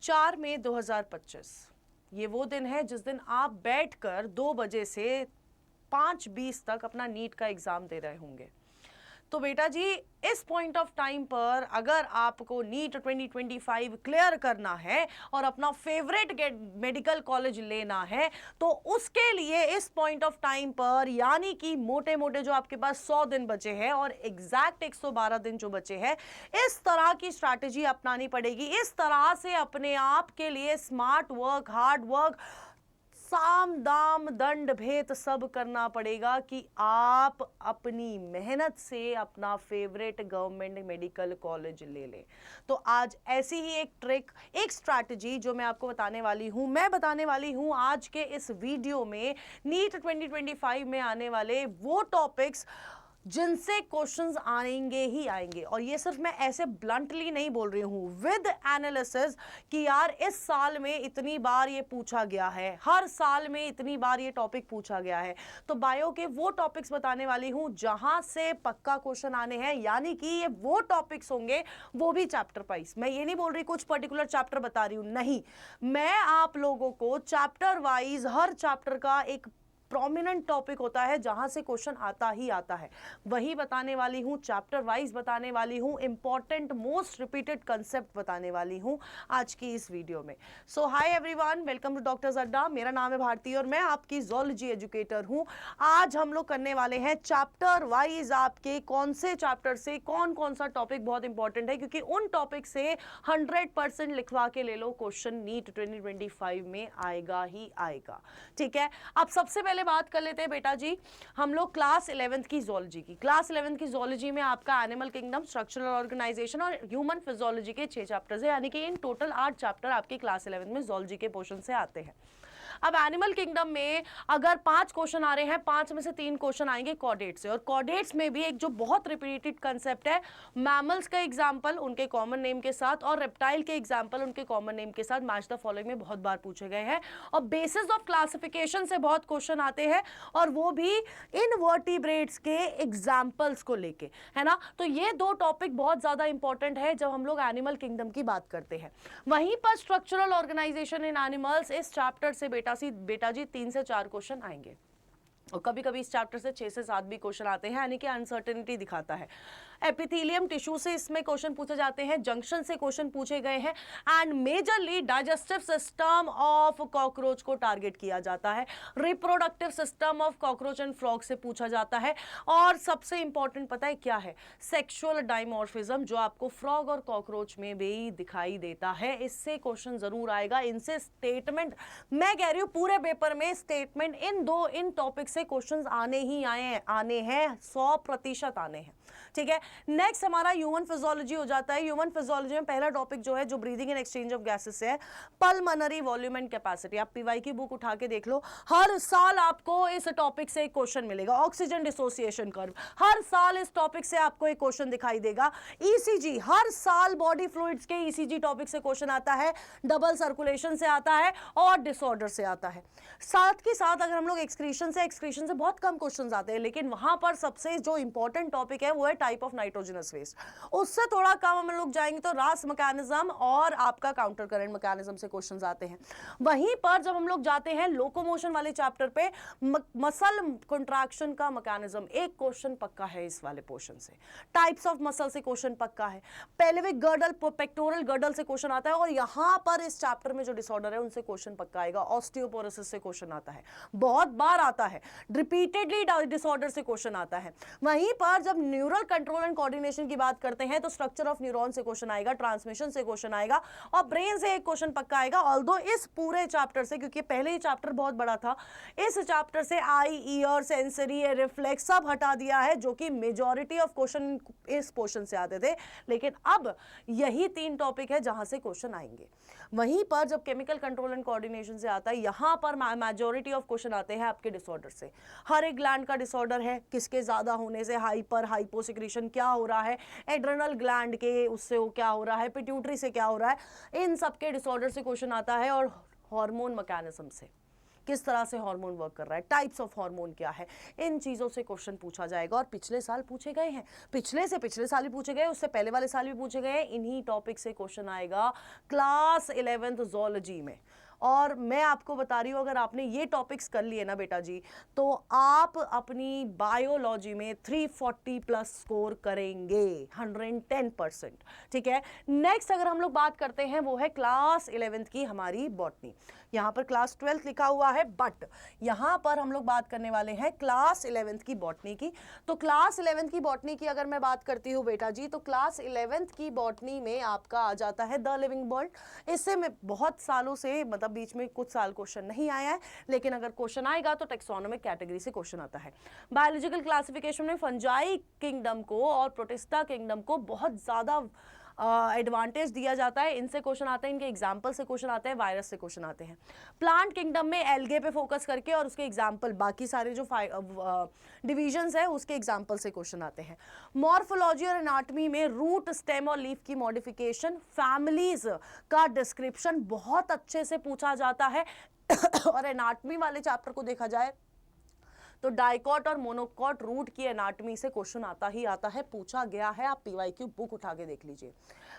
4 मई 2025 ये वो दिन है जिस दिन आप बैठकर 2 बजे से 5:20 तक अपना नीट का एग्जाम दे रहे होंगे। तो बेटा जी, इस पॉइंट ऑफ टाइम पर अगर आपको नीट 2025 क्लियर करना है और अपना फेवरेट मेडिकल कॉलेज लेना है, तो उसके लिए इस पॉइंट ऑफ टाइम पर, यानी कि मोटे मोटे जो आपके पास 100 दिन बचे हैं और एग्जैक्ट 112 दिन जो बचे हैं, इस तरह की स्ट्रैटेजी अपनानी पड़ेगी। इस तरह से अपने आप के लिए स्मार्ट वर्क, हार्ड वर्क, साम दाम दंड भेद सब करना पड़ेगा कि आप अपनी मेहनत से अपना फेवरेट गवर्नमेंट मेडिकल कॉलेज ले लें। तो आज ऐसी ही एक ट्रिक, एक स्ट्रैटेजी जो मैं आपको बताने वाली हूं आज के इस वीडियो में, नीट 2025 में आने वाले वो टॉपिक्स जिनसे क्वेश्चंस आएंगे ही आएंगे। और ये सिर्फ मैं ऐसे ब्लंटली नहीं बोल रही हूं, विद एनालिसिस कि यार इस साल में इतनी बार ये पूछा गया है, हर साल में इतनी बार ये टॉपिक पूछा गया है। तो बायो के वो टॉपिक्स बताने वाली हूं जहां से पक्का क्वेश्चन आने हैं, यानी कि ये वो टॉपिक्स होंगे, वो भी चैप्टर वाइज। मैं ये नहीं बोल रही कुछ पर्टिकुलर चैप्टर बता रही हूं, नहीं, मैं आप लोगों को चैप्टर वाइज, हर चैप्टर का एक प्रोमिनेंट टॉपिक होता है जहां से क्वेश्चन आता ही आता है, वही बताने वाली हूं, चैप्टर वाइज बताने वाली हूं, इंपॉर्टेंट मोस्ट रिपीटेड कंसेप्ट बताने वाली हूं आज की इस वीडियो में। So hi everyone, welcome to doctors Adda. मेरा नाम है भारती और मैं आपकी ज़ूलॉजी एजुकेटर हूं। आज हम लोग करने वाले हैं चैप्टर वाइज आपके कौन से चैप्टर से कौन कौन सा टॉपिक बहुत इंपॉर्टेंट है, क्योंकि उन टॉपिक से 100% लिखवा के ले लो, क्वेश्चन नीट 2025 में आएगा ही आएगा। ठीक है, अब सबसे पहले बात कर लेते हैं बेटा जी, हम लोग क्लास 11th की ज़ूलॉजी की। क्लास 11th की ज़ूलॉजी में आपका एनिमल किंगडम, स्ट्रक्चरल ऑर्गेनाइजेशन और ह्यूमन फिजियोलॉजी के 6 चैप्टर्स है, यानी कि इन टोटल 8 चैप्टर आपके क्लास 11th में ज़ूलॉजी के पोर्शन से आते हैं। अब एनिमल किंगडम में अगर 5 क्वेश्चन आ रहे हैं, 5 में से 3 क्वेश्चन आएंगे कॉर्डेट्स से, और कॉर्डेट्स में भी एक जो बहुत रिपीटेड कंसेप्ट है, मैमल्स का एग्जांपल उनके कॉमन नेम के साथ और रेप्टाइल के एग्जांपल उनके कॉमन नेम के साथ मैच द फॉलोइंग में बहुत बार पूछे गए हैं। और बेसिस ऑफ क्लासिफिकेशन से बहुत क्वेश्चन आते हैं, और वो भी इनवर्टिब्रेट्स के एग्जांपल्स को लेके, है ना। तो ये 2 टॉपिक बहुत ज्यादा इंपॉर्टेंट है जब हम लोग एनिमल किंगडम की बात करते हैं। वहीं पर स्ट्रक्चरल ऑर्गेनाइजेशन इन एनिमल्स, इस चैप्टर से बेटा जी 3 से 4 क्वेश्चन आएंगे, और कभी कभी इस चैप्टर से 6 से 7 भी क्वेश्चन आते हैं, यानी कि अनसर्टेनिटी दिखाता है। एपिथेलियम टिश्यू से इसमें क्वेश्चन पूछे जाते हैं, जंक्शन से क्वेश्चन पूछे गए हैं, and majorly digestive system of cockroach को टारगेट किया जाता है, reproductive system of cockroach and frog से पूछा जाता है, और सबसे इंपॉर्टेंट पता है क्या है, सेक्सुअल डाइमॉर्फिज्म, जो आपको फ्रॉग और कॉकरोच में भी दिखाई देता है, इससे क्वेश्चन जरूर आएगा। इनसे स्टेटमेंट, मैं कह रही हूं पूरे पेपर में स्टेटमेंट इन टॉपिक से क्वेश्चंस आने ही आने हैं, 100% आने हैं। ठीक है, नेक्स्ट हमारा ह्यूमन फिजियोलॉजी हो जाता है। ह्यूमन फिजियोलॉजी में पहला टॉपिक जो है, जो breathing and exchange of gases है, पल्मोनरी वॉल्यूम एंड कैपेसिटी। आप पीवाई की बुक उठा के देख लो, हर साल आपको इस टॉपिक से एक क्वेश्चन मिलेगा। ऑक्सीजन डिसोसिएशन कर्व, हर साल इस टॉपिक से आपको एक क्वेश्चन दिखाई देगा। ईसीजी, हर साल बॉडी फ्लूइड्स के ईसीजी टॉपिक से क्वेश्चन आता है, डबल सर्कुलेशन से आता है और डिसऑर्डर से आता है। साथ के साथ अगर हम लोग एक्सक्रीशन से बहुत कम क्वेश्चंस आते हैं, लेकिन वहां पर सबसे जो इंपॉर्टेंट टॉपिक है वो है टाइप ऑफ नाइट्रोजनस वेस्ट। उससे थोड़ा कम हम लोग जाएंगे तो रास मैकेनिज्म और आपका काउंटर करंट मैकेनिज्म से क्वेश्चंस आते हैं। वहीं पर जब हम लोग जाते हैं लोकोमोशन वाले चैप्टर पे, मसल कंट्रैक्शन का मैकेनिज्म, एक क्वेश्चन पक्का है इस वाले पोर्शन से। टाइप्स ऑफ मसल से क्वेश्चन पक्का है। पेल्विक गर्डल, पेक्टोरल गर्डल से क्वेश्चन आता है, और यहां पर इस चैप्टर में जो डिसऑर्डर है उनसे क्वेश्चन पक्का आएगा। ऑस्टियोपोरोसिस से क्वेश्चन आता है, बहुत बार आता है। रिपीटेडली डिसऑर्डर से क्वेश्चन आता है। वहीं पर जब न्यूरल कंट्रोल एंड कोऑर्डिनेशन की बात करते हैं तो स्ट्रक्चर ऑफ न्यूरॉन से क्वेश्चन आएगा, ट्रांसमिशन से क्वेश्चन आएगा, और ब्रेन से एक क्वेश्चन पक्का आएगा। ऑल्दो इस पूरे चैप्टर से, क्योंकि पहले ही चैप्टर बहुत बड़ा था, इस चैप्टर से आई, ईयर, सेंसरी, रिफ्लेक्स सब हटा दिया है, जो कि मेजॉरिटी ऑफ क्वेश्चन इस पोर्शन से आते थे। लेकिन अब यही 3 टॉपिक है जहां से क्वेश्चन आएंगे। वहीं पर जब केमिकल कंट्रोल एंड कोऑर्डिनेशन से आता है, यहां पर मेजॉरिटी ऑफ क्वेश्चन आते हैं आपके डिसऑर्डर से। हर एक ग्लैंड का डिसऑर्डर है, किसके ज्यादा होने से, हाइपर हाइपोसिक्रेशन क्या हो रहा है, एड्रेनल ग्लैंड के उससे वो क्या हो रहा है, पिट्यूटरी से क्या हो रहा है, इन सब के डिसऑर्डर से क्वेश्चन आता है, और हार्मोन मैकेनिज्म से। किस तरह से हार्मोन वर्क कर रहा है, टाइप्स ऑफ हार्मोन क्या है, इन चीज़ों से क्वेश्चन पूछा जाएगा। और पिछले साल पूछे गए हैं, पिछले साल भी पूछे गए, उससे पहले वाले साल भी पूछे गए हैं। इन्हीं टॉपिक से क्वेश्चन आएगा क्लास 11th ज़ूलॉजी में। और मैं आपको बता रही हूँ, अगर आपने ये टॉपिक्स कर लिए ना बेटा जी, तो आप अपनी बायोलॉजी में 340 प्लस स्कोर करेंगे, 110%। ठीक है। नेक्स्ट अगर हम लोग बात करते हैं वो है क्लास 11th की हमारी बॉटनी। यहाँ पर क्लास 12th लिखा हुआ है, बट यहाँ पर हम लोग बात करने वाले हैं क्लास 11th की बॉटनी की। तो क्लास 11th की बॉटनी की अगर मैं बात करती हूँ बेटा जी, तो क्लास 11th की बॉटनी में आपका आ जाता है द लिविंग वर्ल्ड। इससे मैं बहुत सालों से, मतलब बीच में कुछ साल क्वेश्चन नहीं आया है, लेकिन अगर क्वेश्चन आएगा तो टेक्सोनोमिक कैटेगरी से क्वेश्चन आता है। बायोलॉजिकल क्लासिफिकेशन में फंजाई किंगडम को और प्रोटिस्टा किंगडम को बहुत ज्यादा एडवांटेज दिया जाता है। इनसे क्वेश्चन आते हैं, इनके एग्जाम्पल से क्वेश्चन आते हैं, वायरस से क्वेश्चन आते हैं। प्लांट किंगडम में एल्गे पे फोकस करके और उसके एग्जाम्पल, बाकी सारे जो डिविजन्स है उसके एग्जाम्पल से क्वेश्चन आते हैं। मॉर्फोलॉजी और एनाटॉमी में रूट, स्टेम और लीफ की मॉडिफिकेशन, फैमिलीज का डिस्क्रिप्शन बहुत अच्छे से पूछा जाता है। और एनाटॉमी वाले चैप्टर को देखा जाए तो डाइकॉट और मोनोकॉट रूट की एनाटॉमी से क्वेश्चन आता ही आता है, पूछा गया है। आप पीवाईक्यू बुक उठा के देख लीजिए।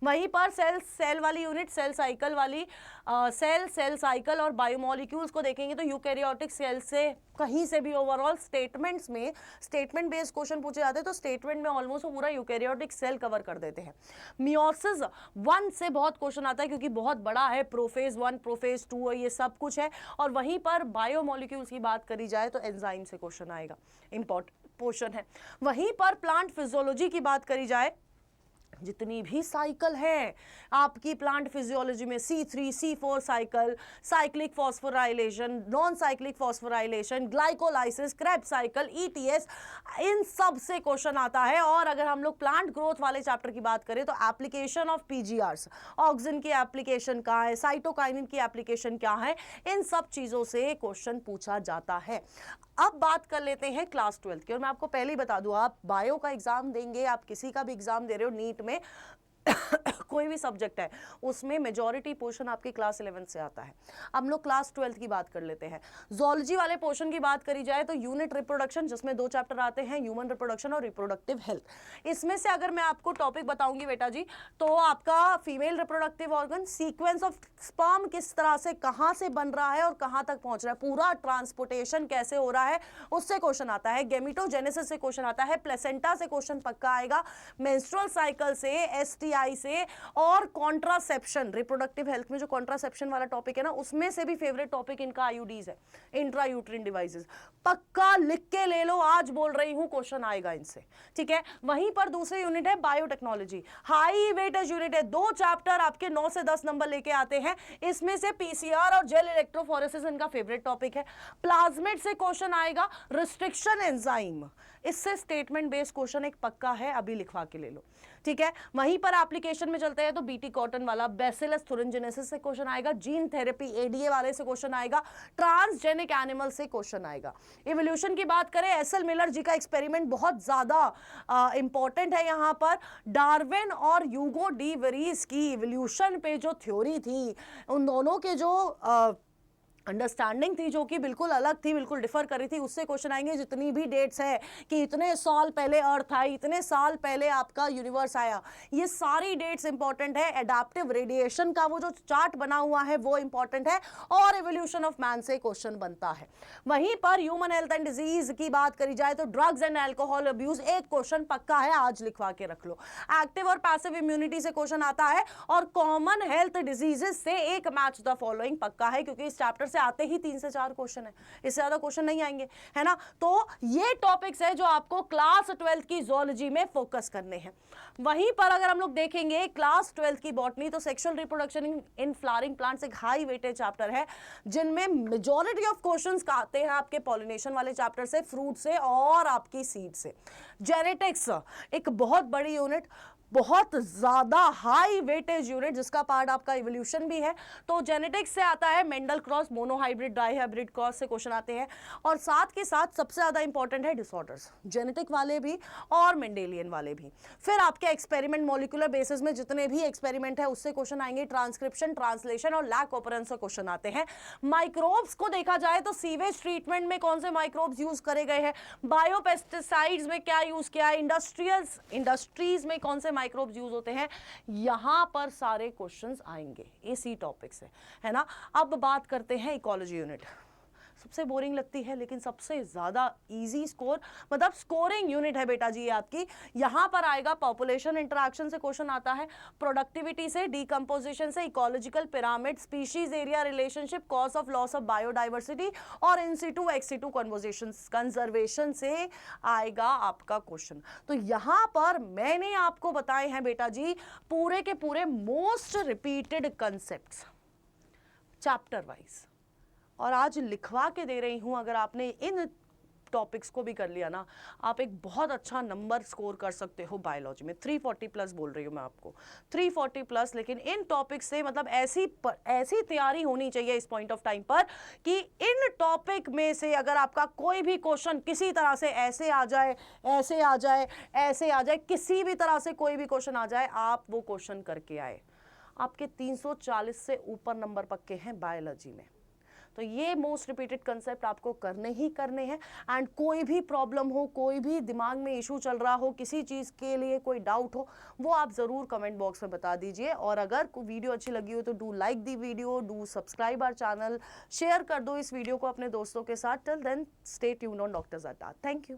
वहीं पर सेल वाली यूनिट, सेल साइकिल वाली सेल साइकिल और बायोमोलिक्यूल्स को देखेंगे तो यूकैरियोटिक सेल से कहीं से भी ओवरऑल स्टेटमेंट्स में स्टेटमेंट बेस्ड क्वेश्चन पूछे जाते हैं, तो स्टेटमेंट में ऑलमोस्ट पूरा यूकैरियोटिक सेल कवर कर देते हैं। मियोसिस 1 से बहुत क्वेश्चन आता है क्योंकि बहुत बड़ा है, प्रोफेज 1 प्रोफेज 2 ये सब कुछ है। और वहीं पर बायोमोलिक्यूल्स की बात करी जाए तो एंजाइम से क्वेश्चन आएगा, इंपॉर्टेंट पोर्शन है। वहीं पर प्लांट फिजियोलॉजी की बात करी जाए, जितनी भी साइकिल है आपकी प्लांट फिजियोलॉजी में, C3 C4 cycle, cyclic phosphorylation, non cyclic phosphorylation, glycolysis, Krebs cycle, ETS, इन सब से क्वेश्चन आता है। और अगर हम लोग प्लांट ग्रोथ वाले चैप्टर की बात करें तो एप्लीकेशन ऑफ PGRs, ऑक्सिन की एप्लीकेशन क्या है, साइटोकाइनिन की एप्लीकेशन क्या है, इन सब चीजों से क्वेश्चन पूछा जाता है। अब बात कर लेते हैं क्लास 12 की। और मैं आपको पहले ही बता दूं, आप बायो का एग्जाम देंगे, आप किसी का भी एग्जाम दे रहे हो नीट में कोई भी सब्जेक्ट है, उसमें मेजॉरिटी पोर्शन आपके क्लास 11 से आता है। अब लोग क्लास 12 की बात कर लेते हैं। ज़ूलॉजी वाले पोर्शन की बात करी जाए तो यूनिट रिप्रोडक्शन, जिसमें 2 चैप्टर आते हैं, ह्यूमन रिप्रोडक्शन और रिप्रोडक्टिव हेल्थ। इसमें से अगर मैं आपको टॉपिक बताऊंगी बेटा जी, तो आपका female reproductive organ, sequence of sperm किस तरह से, कहां से बन रहा है और कहां तक पहुंच रहा है, पूरा ट्रांसपोर्टेशन कैसे हो रहा है, उससे क्वेश्चन आता है। गेमिटोजेनेसिस से क्वेश्चन आता है, प्लेसेंटा से क्वेश्चन पक्का आएगा, मेंस्ट्रुअल साइकिल से, STI से, और कॉन्ट्रासेप्शन, रिप्रोडक्टिव हेल्थ में जो कॉन्ट्रासेप्शन वाला टॉपिक है ना, उसमें से भी फेवरेट टॉपिक इनका IUDs है, इंट्रा यूट्रिन डिवाइसेस। पक्का लिख के ले लो, आज बोल रही हूं क्वेश्चन आएगा इनसे। ठीक है। वहीं पर दूसरी यूनिट है बायोटेक्नोलॉजी, हाई वेटेज यूनिट है, 2 चैप्टर आपके 9 से 10 नंबर लेके आते हैं। इसमें से PCR और जेल इलेक्ट्रोफोरेसिस इनका फेवरेट टॉपिक है। प्लाज्मिड से क्वेश्चन आएगा, रिस्ट्रिक्शन एंजाइम, इससे स्टेटमेंट बेस्ड क्वेश्चन एक पक्का है, अभी लिखवा के ले लो। ठीक है। वहीं पर एप्लीकेशन में चलते हैं तो BT कॉटन वाला बैसिलस थुरिनजेनेसिस से क्वेश्चन आएगा, जीन थेरेपी ADA वाले से क्वेश्चन आएगा, ट्रांसजेनिक एनिमल से क्वेश्चन आएगा। इवोल्यूशन की बात करें, SL मिलर जी का एक्सपेरिमेंट बहुत ज्यादा इंपॉर्टेंट है। यहाँ पर डार्विन और ह्यूगो डी वेरीज की इवोल्यूशन पे जो थ्योरी थी, उन दोनों के जो अंडरस्टैंडिंग थी, जो कि बिल्कुल अलग थी, बिल्कुल डिफर कर रही थी, उससे क्वेश्चन आएंगे। जितनी भी डेट्स है कि इतने साल पहले अर्थ आई, इतने साल पहले आपका यूनिवर्स आया, ये सारी डेट्स इंपॉर्टेंट है। एडाप्टिव रेडिएशन का वो जो चार्ट बना हुआ है वो इंपॉर्टेंट है, और एवोल्यूशन ऑफ मैन से क्वेश्चन बनता है। वहीं पर ह्यूमन हेल्थ एंड डिजीज की बात करी जाए तो ड्रग्स एंड एल्कोहल अब्यूज एक क्वेश्चन पक्का है, आज लिखवा के रख लो। एक्टिव और पैसिव इम्यूनिटी से क्वेश्चन आता है, और कॉमन हेल्थ डिजीजेस से एक मैच द फॉलोइंग पक्का है, क्योंकि इस चैप्टर से आते ही 3 से 4 क्वेश्चन है, इससे ज्यादा क्वेश्चन नहीं आएंगे, है ना। तो ये टॉपिक्स है जो आपको क्लास 12 की ज़ूलॉजी में फोकस करने हैं। वहीं पर अगर हम लोग देखेंगे क्लास 12 की बॉटनी, तो sexual reproduction in flowering plants एक हाई वेटेज चैप्टर है, जिनमें मेजॉरिटी ऑफ क्वेश्चंस आते हैं आपके पॉलिनेशन वाले चैप्टर से, फ्रूट से और आपकी सीड से। जेनेटिक्स एक बहुत बड़ी यूनिट, बहुत ज़्यादा हाई वेटेज यूनिट जिसका पार्ट आपका इवोल्यूशन भी है। तो जेनेटिक्स से आता है Mendel cross, monohybrid, dihybrid cross से क्वेश्चन आते हैं। और साथ के साथ सबसे ज़्यादा इंपॉर्टेंट है डिसऑर्डर्स, जेनेटिक वाले भी और मेंडेलियन वाले भी। फिर आपके एक्सपेरिमेंट मॉलिक्यूलर बेसिस में जितने भी एक्सपेरिमेंट है उससे क्वेश्चन आएंगे। ट्रांसक्रिप्शन, ट्रांसलेशन और लैक ऑपरेंस से क्वेश्चन आते हैं। माइक्रोब्स को देखा जाए तो सीवेज ट्रीटमेंट में कौन से माइक्रोब्स यूज करे गए हैं, बायोपेस्टिसाइड्स में क्या यूज किया है, इंडस्ट्रीज में कौन से माइक्रोब्स यूज होते हैं, यहां पर सारे क्वेश्चंस आएंगे इसी टॉपिक से, है ना। अब बात करते हैं इकोलॉजी यूनिट। सबसे बोरिंग लगती है लेकिन सबसे ज्यादा इजी स्कोर, मतलब स्कोरिंग यूनिट है बेटा जी ये आपकी। यहां पर आएगा पॉपुलेशन इंटरैक्शन से क्वेश्चन आता है, प्रोडक्टिविटी से, डीकंपोजिशन से, ecological pyramid, species area relationship, cause of loss of biodiversity और इन सिटू एक्स सिटू कंजर्वेशन से आएगा आपका क्वेश्चन। तो यहां पर मैंने आपको बताए हैं बेटा जी पूरे के पूरे most repeated concepts chapter wise, और आज लिखवा के दे रही हूं। अगर आपने इन टॉपिक्स को भी कर लिया ना, आप एक बहुत अच्छा नंबर स्कोर कर सकते हो बायोलॉजी में। 340 प्लस बोल रही हूँ मैं आपको, 340 प्लस। लेकिन इन टॉपिक्स से मतलब ऐसी तैयारी होनी चाहिए इस पॉइंट ऑफ टाइम पर कि इन टॉपिक में से अगर आपका कोई भी क्वेश्चन किसी तरह से ऐसे आ जाए, ऐसे आ जाए, ऐसे आ जाए, किसी भी तरह से कोई भी क्वेश्चन आ जाए, आप वो क्वेश्चन करके आए। आपके 340 से ऊपर नंबर पक्के हैं बायोलॉजी में। तो ये मोस्ट रिपीटेड कंसेप्ट आपको करने ही करने हैं। एंड कोई भी प्रॉब्लम हो, कोई भी दिमाग में इशू चल रहा हो, किसी चीज़ के लिए कोई डाउट हो, वो आप ज़रूर कमेंट बॉक्स में बता दीजिए। और अगर वीडियो अच्छी लगी हो तो do like the video, do subscribe our channel, share कर दो इस वीडियो को अपने दोस्तों के साथ। Till then stay tuned on doctor ज़ादात। Thank you.